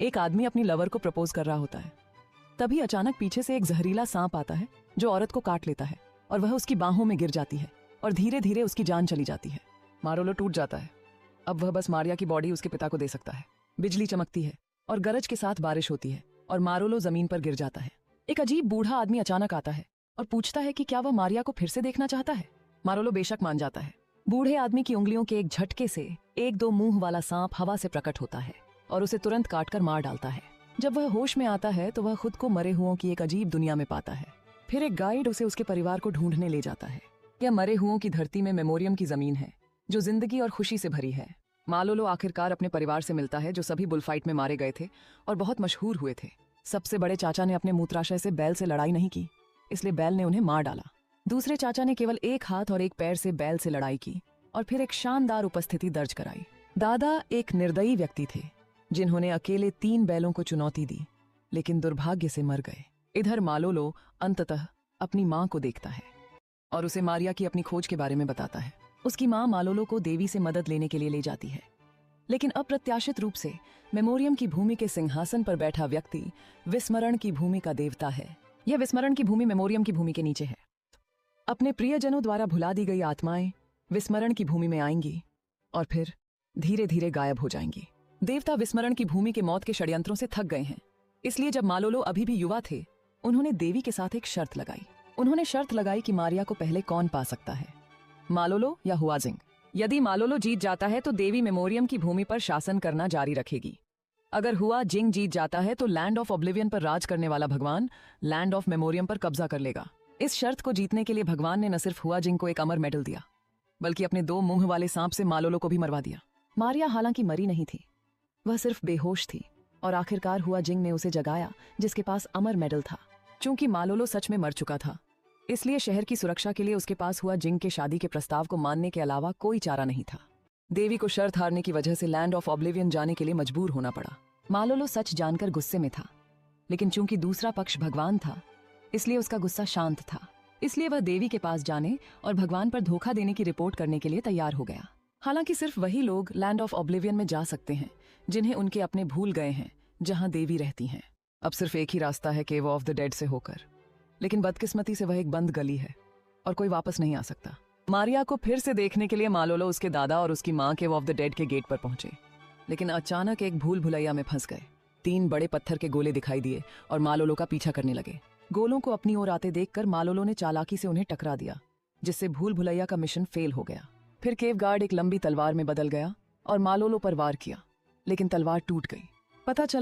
एक आदमी अपनी लवर को प्रपोज कर रहा होता है। तभी अचानक पीछे से एक जहरीला सांप आता है जो औरत को काट लेता है और वह उसकी बाहों में गिर जाती है और धीरे धीरे उसकी जान चली जाती है। मारोलो टूट जाता है। अब वह बस मारिया की बॉडी उसके पिता को दे सकता है। बिजली चमकती है और गरज के साथ बारिश होती है और मारोलो जमीन पर गिर जाता है। एक अजीब बूढ़ा आदमी अचानक आता है और पूछता है कि क्या वह मारिया को फिर से देखना चाहता है। मारोलो बेशक मान जाता है। बूढ़े आदमी की उंगलियों के एक झटके से एक दो मुंह वाला सांप हवा से प्रकट होता है और उसे तुरंत काटकर मार डालता है। जब वह होश में आता है तो वह खुद को मरे हुओं की एक अजीब दुनिया में पाता है। फिर एक गाइड उसे उसके परिवार को ढूंढने ले जाता है। यह मरे हुओं की धरती में मेमोरियम की जमीन है जो जिंदगी और खुशी से भरी है। मालोलो आखिरकार अपने परिवार से मिलता है जो सभी बुलफाइट में मारे गए थे और बहुत मशहूर हुए थे। सबसे बड़े चाचा ने अपने मूत्राशय से बैल से लड़ाई नहीं की, इसलिए बैल ने उन्हें मार डाला। दूसरे चाचा ने केवल एक हाथ और एक पैर से बैल से लड़ाई की और फिर एक शानदार उपस्थिति दर्ज कराई। दादा एक निर्दयी व्यक्ति थे जिन्होंने अकेले 3 बैलों को चुनौती दी, लेकिन दुर्भाग्य से मर गए। इधर मालोलो अंततः अपनी माँ को देखता है और उसे मारिया की अपनी खोज के बारे में बताता है। उसकी माँ मालोलो को देवी से मदद लेने के लिए ले जाती है, लेकिन अप्रत्याशित रूप से मेमोरियम की भूमि के सिंहासन पर बैठा व्यक्ति विस्मरण की भूमि का देवता है। यह विस्मरण की भूमि मेमोरियम की भूमि के नीचे है। अपने प्रियजनों द्वारा भुला दी गई आत्माएं विस्मरण की भूमि में आएंगी और फिर धीरे धीरे गायब हो जाएंगी। देवता विस्मरण की भूमि के मौत के षड्यंत्रों से थक गए हैं, इसलिए जब मालोलो अभी भी युवा थे उन्होंने देवी के साथ एक शर्त लगाई। उन्होंने शर्त लगाई कि मारिया को पहले कौन पा सकता है, मालोलो या हुआजिंग। यदि मालोलो जीत जाता है तो देवी मेमोरियम की भूमि पर शासन करना जारी रखेगी। अगर हुआ जिंग जीत जाता है तो लैंड ऑफ ऑब्लिवियन पर राज करने वाला भगवान लैंड ऑफ मेमोरियम पर कब्जा कर लेगा। इस शर्त को जीतने के लिए भगवान ने न सिर्फ हुआ जिंग को एक अमर मेडल दिया, बल्कि अपने 2 मुंह वाले सांप से मालोलो को भी मरवा दिया। मारिया हालांकि मरी नहीं थी, वह सिर्फ बेहोश थी और आखिरकार हुआ जिंग ने उसे जगाया जिसके पास अमर मेडल था। चूंकि मालोलो सच में मर चुका था, इसलिए शहर की सुरक्षा के लिए उसके पास हुआ जिंग के शादी के प्रस्ताव को मानने के अलावा कोई चारा नहीं था। देवी को शर्त हारने की वजह से लैंड ऑफ ऑब्लिवियन जाने के लिए मजबूर होना पड़ा। मालोलो सच जानकर गुस्से में था, लेकिन चूंकि दूसरा पक्ष भगवान था इसलिए उसका गुस्सा शांत था। इसलिए वह देवी के पास जाने और भगवान पर धोखा देने की रिपोर्ट करने के लिए तैयार हो गया। हालांकि सिर्फ वही लोग लैंड ऑफ ऑब्लिवियन में जा सकते हैं जिन्हें उनके अपने भूल गए हैं, जहां देवी रहती हैं। अब सिर्फ एक ही रास्ता है केव ऑफ द डेड से होकर, लेकिन बदकिस्मती से वह एक बंद गली है और कोई वापस नहीं आ सकता। मारिया को फिर से देखने के लिए मालोलो उसके दादा और उसकी माँ केव ऑफ द डेड के गेट पर पहुंचे, लेकिन अचानक एक भूल भुलैया में फंस गए। 3 बड़े पत्थर के गोले दिखाई दिए और मालोलो का पीछा करने लगे। गोलों को अपनी ओर आते देखकर मालोलो ने चालाकी से उन्हें टकरा दिया, जिससे भूल भुलैया का मिशन फेल हो गया। फिर केव गार्ड एक लंबी तलवार में बदल गया और मालोलो पर वार किया, लेकिन तलवार टूट गई। पता चला